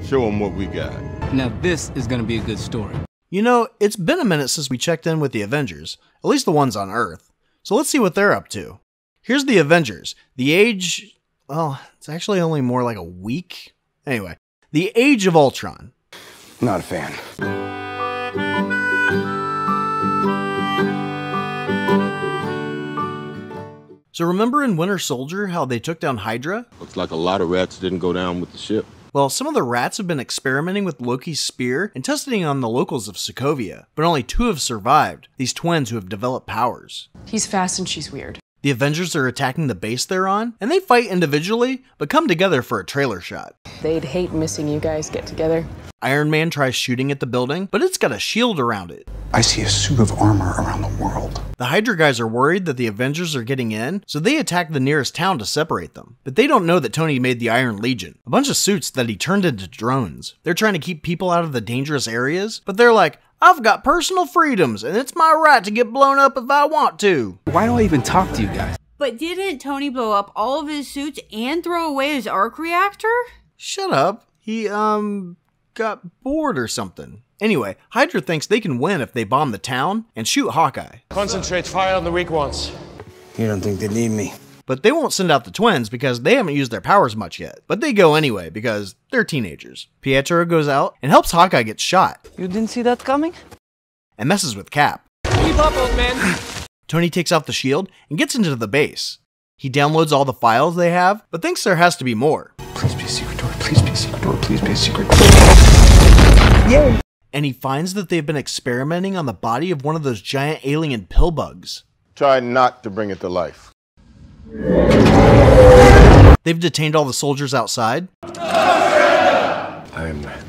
Show them what we got. Now this is gonna be a good story. You know, it's been a minute since we checked in with the Avengers, at least the ones on Earth. So let's see what they're up to. Here's the Avengers. The age, well, it's actually only more like a week. Anyway, the Age of Ultron. Not a fan. So remember in Winter Soldier how they took down Hydra? Looks like a lot of rats didn't go down with the ship. Well, some of the rats have been experimenting with Loki's spear and testing on the locals of Sokovia, but only 2 have survived, these twins who have developed powers. He's fast and she's weird. The Avengers are attacking the base they're on, and they fight individually, but come together for a trailer shot. They'd hate missing you guys get together. Iron Man tries shooting at the building, but it's got a shield around it. I see a suit of armor around the world. The Hydra guys are worried that the Avengers are getting in, so they attack the nearest town to separate them. But they don't know that Tony made the Iron Legion, a bunch of suits that he turned into drones. They're trying to keep people out of the dangerous areas, but they're like, I've got personal freedoms, and it's my right to get blown up if I want to. Why do I even talk to you guys? But didn't Tony blow up all of his suits and throw away his arc reactor? Shut up. He, got bored or something. Anyway, Hydra thinks they can win if they bomb the town and shoot Hawkeye. Concentrate fire on the weak ones. You don't think they need me? But they won't send out the twins because they haven't used their powers much yet. But they go anyway because they're teenagers. Pietro goes out and helps Hawkeye get shot. You didn't see that coming? And messes with Cap. Keep up, old man. Tony takes off the shield and gets into the base. He downloads all the files they have, but thinks there has to be more. Please be a secret door. Please be a secret door. Please be a secret door. Yay! And he finds that they've been experimenting on the body of one of those giant alien pill bugs. Try not to bring it to life. They've detained all the soldiers outside. I'm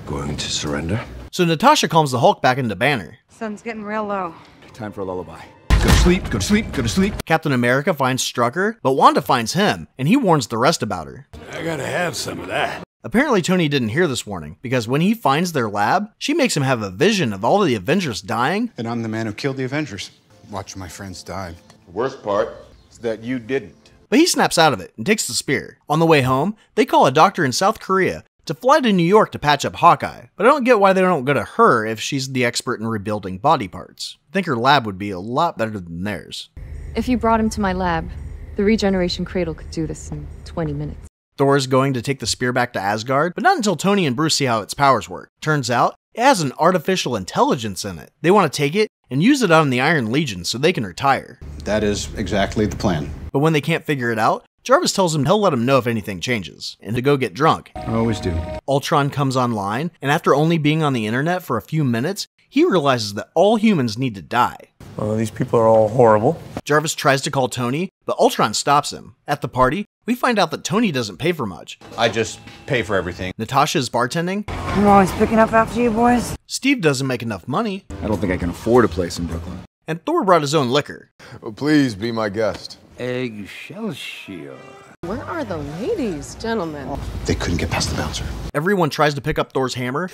going to surrender. So Natasha calms the Hulk back into Banner. Sun's getting real low. Time for a lullaby. Go to sleep, go to sleep, go to sleep. Captain America finds Strucker, but Wanda finds him, and he warns the rest about her. I gotta have some of that. Apparently Tony didn't hear this warning, because when he finds their lab, she makes him have a vision of all the Avengers dying. And I'm the man who killed the Avengers. Watching my friends die. The worst part is that you didn't. But he snaps out of it and takes the spear. On the way home, they call a doctor in South Korea to fly to New York to patch up Hawkeye, but I don't get why they don't go to her if she's the expert in rebuilding body parts. I think her lab would be a lot better than theirs. If you brought him to my lab, the regeneration cradle could do this in 20 minutes. Thor's going to take the spear back to Asgard, but not until Tony and Bruce see how its powers work. Turns out, it has an artificial intelligence in it. They want to take it and use it on the Iron Legion so they can retire. That is exactly the plan. But when they can't figure it out, Jarvis tells him he'll let him know if anything changes, and to go get drunk. I always do. Ultron comes online, and after only being on the internet for a few minutes, he realizes that all humans need to die. Well, these people are all horrible. Jarvis tries to call Tony, but Ultron stops him. At the party, we find out that Tony doesn't pay for much. I just pay for everything. Natasha is bartending. I'm always picking up after you boys. Steve doesn't make enough money. I don't think I can afford a place in Brooklyn. And Thor brought his own liquor. Oh, please be my guest. Eggshell shield. Where are the ladies, gentlemen? They couldn't get past the bouncer. Everyone tries to pick up Thor's hammer,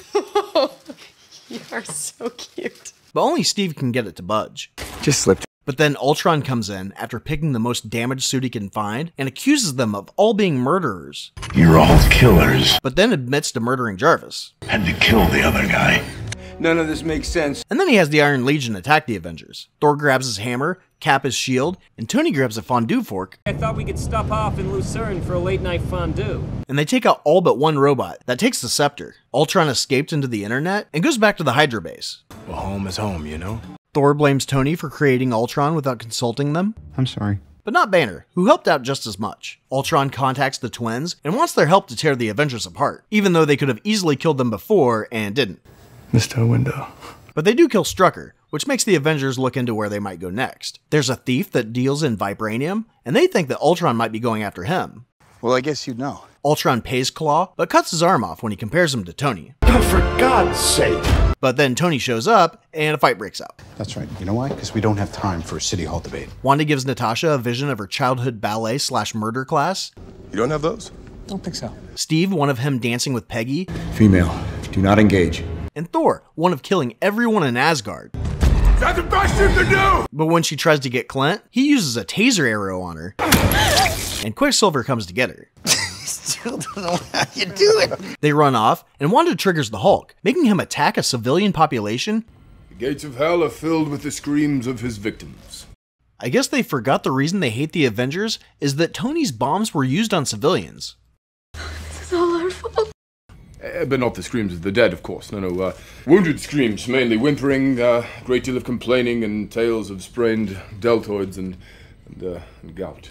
You are so cute. but only Steve can get it to budge. Just slipped. But then Ultron comes in after picking the most damaged suit he can find and accuses them of all being murderers. You're all killers. But then admits to murdering Jarvis. Had to kill the other guy. None of this makes sense. And then he has the Iron Legion attack the Avengers. Thor grabs his hammer, Cap his shield, and Tony grabs a fondue fork. I thought we could stop off in Lucerne for a late night fondue. And they take out all but one robot that takes the scepter. Ultron escaped into the internet and goes back to the Hydra base. Well, home is home, you know? Thor blames Tony for creating Ultron without consulting them. I'm sorry. But not Banner, who helped out just as much. Ultron contacts the twins and wants their help to tear the Avengers apart, even though they could have easily killed them before and didn't. Missed a window. But they do kill Strucker, which makes the Avengers look into where they might go next. There's a thief that deals in vibranium, and they think that Ultron might be going after him. Well, I guess you'd know. Ultron pays Claw, but cuts his arm off when he compares him to Tony. Oh, for God's sake. But then Tony shows up, and a fight breaks out. That's right. You know why? Because we don't have time for a city hall debate. Wanda gives Natasha a vision of her childhood ballet/murder class. You don't have those? Don't think so. Steve, one of him dancing with Peggy. Female, do not engage. And Thor, one of killing everyone in Asgard. That's the best you can do! But when she tries to get Clint, he uses a taser arrow on her. And Quicksilver comes to get her. still don't know how you do it. They run off, and Wanda triggers the Hulk, making him attack a civilian population. The gates of hell are filled with the screams of his victims. I guess they forgot the reason they hate the Avengers is that Tony's bombs were used on civilians. This is all our fault. But not the screams of the dead, of course. No, wounded screams, mainly whimpering, great deal of complaining, and tales of sprained deltoids and gout.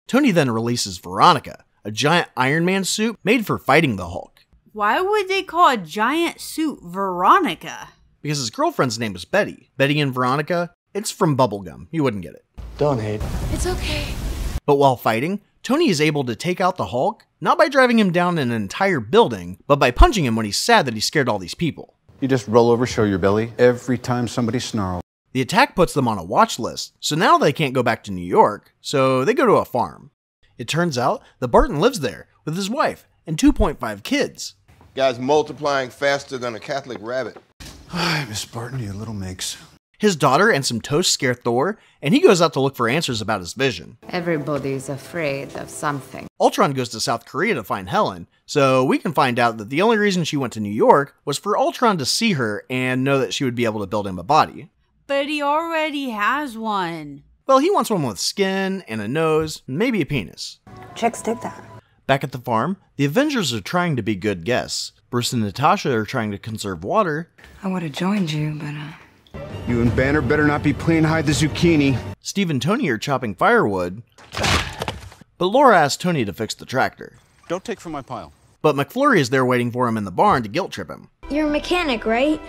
Tony then releases Veronica, a giant Iron Man suit made for fighting the Hulk. Why would they call a giant suit Veronica? Because his girlfriend's name was Betty. Betty and Veronica, it's from bubblegum. You wouldn't get it. Don't hate. It's okay. But while fighting, Tony is able to take out the Hulk, not by driving him down an entire building, but by punching him when he's sad that he scared all these people. You just roll over, show your belly every time somebody snarls. The attack puts them on a watch list, so now they can't go back to New York, so they go to a farm. It turns out that Barton lives there with his wife and 2.5 kids. Guy's multiplying faster than a Catholic rabbit. Hi, Miss Barton, you little minx. His daughter and some toast scare Thor, and he goes out to look for answers about his vision. Everybody's afraid of something. Ultron goes to South Korea to find Helen, so we can find out that the only reason she went to New York was for Ultron to see her and know that she would be able to build him a body. But he already has one. Well, he wants one with skin and a nose, and maybe a penis. Chicks dig that. Back at the farm, the Avengers are trying to be good guests. Bruce and Natasha are trying to conserve water. I would have joined you, but You and Banner better not be playing hide the zucchini. Steve and Tony are chopping firewood. But Laura asks Tony to fix the tractor. Don't take from my pile. But McFlurry is there waiting for him in the barn to guilt trip him. You're a mechanic, right?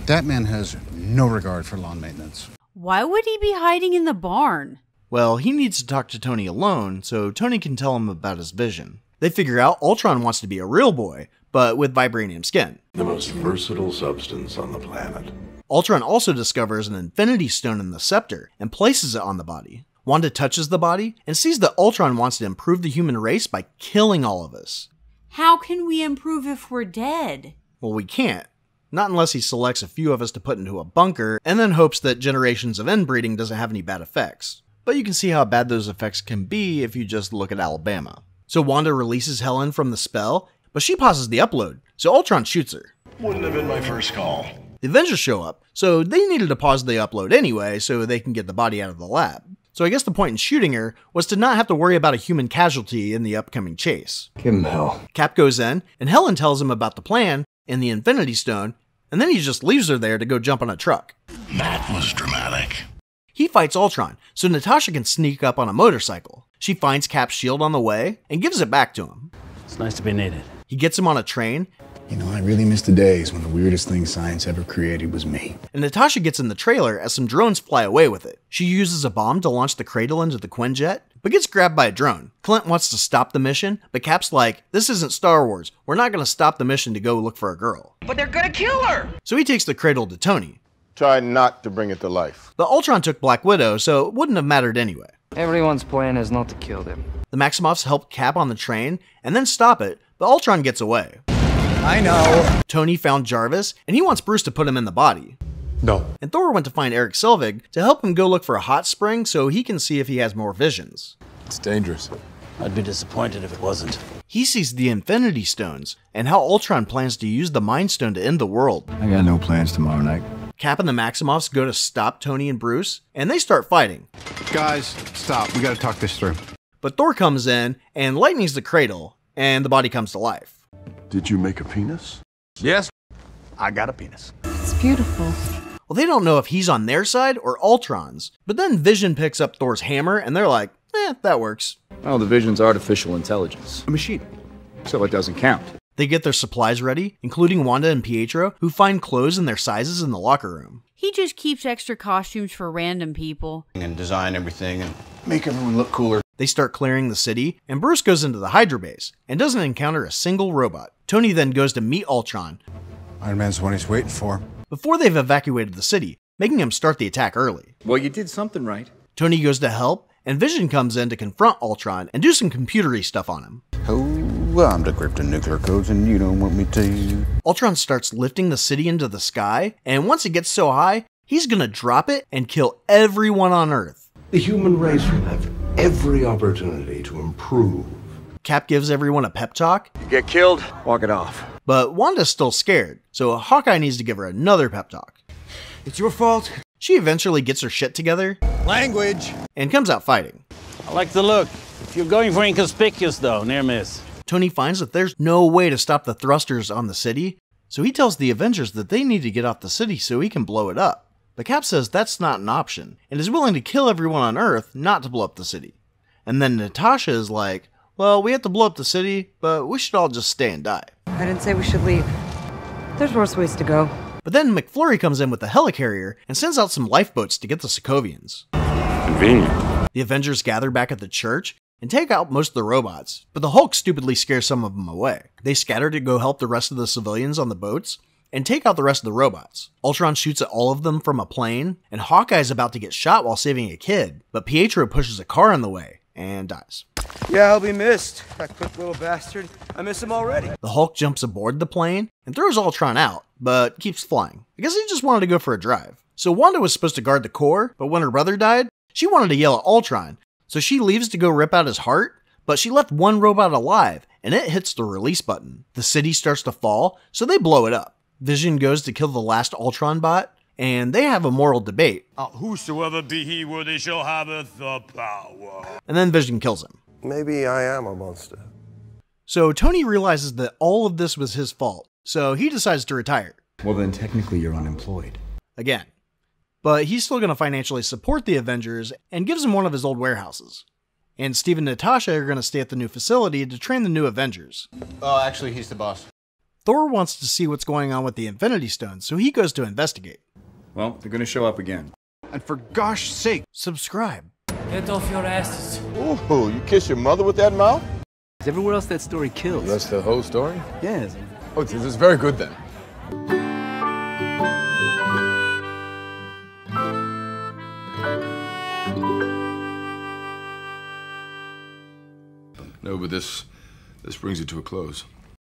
That man has no regard for lawn maintenance. Why would he be hiding in the barn? Well, he needs to talk to Tony alone, so Tony can tell him about his vision. They figure out Ultron wants to be a real boy, but with vibranium skin. The most versatile substance on the planet. Ultron also discovers an Infinity Stone in the scepter and places it on the body. Wanda touches the body and sees that Ultron wants to improve the human race by killing all of us. How can we improve if we're dead? Well, we can't. Not unless he selects a few of us to put into a bunker and then hopes that generations of inbreeding doesn't have any bad effects. But you can see how bad those effects can be if you just look at Alabama. So Wanda releases Helen from the spell, but she pauses the upload, so Ultron shoots her. Wouldn't have been my first call. The Avengers show up, so they needed to pause the upload anyway so they can get the body out of the lab. So I guess the point in shooting her was to not have to worry about a human casualty in the upcoming chase. Give him hell. Cap goes in, and Helen tells him about the plan and the Infinity Stone, and then he just leaves her there to go jump on a truck. That was dramatic. He fights Ultron, so Natasha can sneak up on a motorcycle. She finds Cap's shield on the way and gives it back to him. It's nice to be needed. He gets him on a train. You know, I really miss the days when the weirdest thing science ever created was me. And Natasha gets in the trailer as some drones fly away with it. She uses a bomb to launch the Cradle into the Quinjet, but gets grabbed by a drone. Clint wants to stop the mission, but Cap's like, this isn't Star Wars. We're not going to stop the mission to go look for a girl. But they're gonna kill her! So he takes the Cradle to Tony. Try not to bring it to life. But Ultron took Black Widow, so it wouldn't have mattered anyway. Everyone's plan is not to kill them. The Maxamoffs help Cap on the train and then stop it, but Ultron gets away. I know. Tony found Jarvis, and he wants Bruce to put him in the body. No. And Thor went to find Eric Selvig to help him go look for a hot spring so he can see if he has more visions. It's dangerous. I'd be disappointed if it wasn't. He sees the Infinity Stones, and how Ultron plans to use the Mind Stone to end the world. I got no plans tomorrow night. Cap and the Maxamoffs go to stop Tony and Bruce, and they start fighting. Guys, stop. We gotta talk this through. But Thor comes in and lightnings the cradle, and the body comes to life. Did you make a penis? Yes. I got a penis. It's beautiful. Well, they don't know if he's on their side or Ultron's, but then Vision picks up Thor's hammer, and they're like, that works. Oh, the Vision's artificial intelligence. A machine. So it doesn't count. They get their supplies ready, including Wanda and Pietro, who find clothes in their sizes in the locker room. He just keeps extra costumes for random people. And design everything and make everyone look cooler. They start clearing the city, and Bruce goes into the Hydra base and doesn't encounter a single robot. Tony then goes to meet Ultron. Iron Man's the one he's waiting for. Before they've evacuated the city, making him start the attack early. Well, you did something right. Tony goes to help, and Vision comes in to confront Ultron and do some computery stuff on him. Oh, well, I'm decrypting nuclear codes and you don't want me to. Ultron starts lifting the city into the sky, and once it gets so high, he's gonna drop it and kill everyone on Earth. The human race will have every opportunity to improve. Cap gives everyone a pep talk. Get killed, walk it off. But Wanda's still scared, so Hawkeye needs to give her another pep talk. It's your fault. She eventually gets her shit together. Language. And comes out fighting. I like the look. If you're going for inconspicuous though, near miss. Tony finds that there's no way to stop the thrusters on the city, so he tells the Avengers that they need to get off the city so he can blow it up. But Cap says that's not an option, and is willing to kill everyone on Earth not to blow up the city. And then Natasha is like, well, we have to blow up the city, but we should all just stay and die. I didn't say we should leave. There's worse ways to go. But then McFlurry comes in with the helicarrier and sends out some lifeboats to get the Sokovians. Convenient. The Avengers gather back at the church and take out most of the robots, but the Hulk stupidly scares some of them away. They scatter to go help the rest of the civilians on the boats and take out the rest of the robots. Ultron shoots at all of them from a plane, and Hawkeye's about to get shot while saving a kid, but Pietro pushes a car in the way and dies. Yeah, I'll be missed. That quick little bastard. I miss him already. The Hulk jumps aboard the plane and throws Ultron out, but keeps flying. I guess he just wanted to go for a drive. So Wanda was supposed to guard the core, but when her brother died, she wanted to yell at Ultron. So she leaves to go rip out his heart, but she left one robot alive, and it hits the release button. The city starts to fall, so they blow it up. Vision goes to kill the last Ultron bot, and they have a moral debate. Whosoever be he worthy shall have the power. And then Vision kills him. Maybe I am a monster. So Tony realizes that all of this was his fault, so he decides to retire. Well, then technically you're unemployed. Again. But he's still going to financially support the Avengers and gives them one of his old warehouses. And Steve and Natasha are going to stay at the new facility to train the new Avengers. Oh, actually, he's the boss. Thor wants to see what's going on with the Infinity Stones, so he goes to investigate. Well, they're gonna show up again. And for gosh sake, subscribe. Get off your asses. Ooh, you kiss your mother with that mouth? Is everywhere else that story kills? That's the whole story? Yes. Oh, this is very good then. No, but this brings it to a close.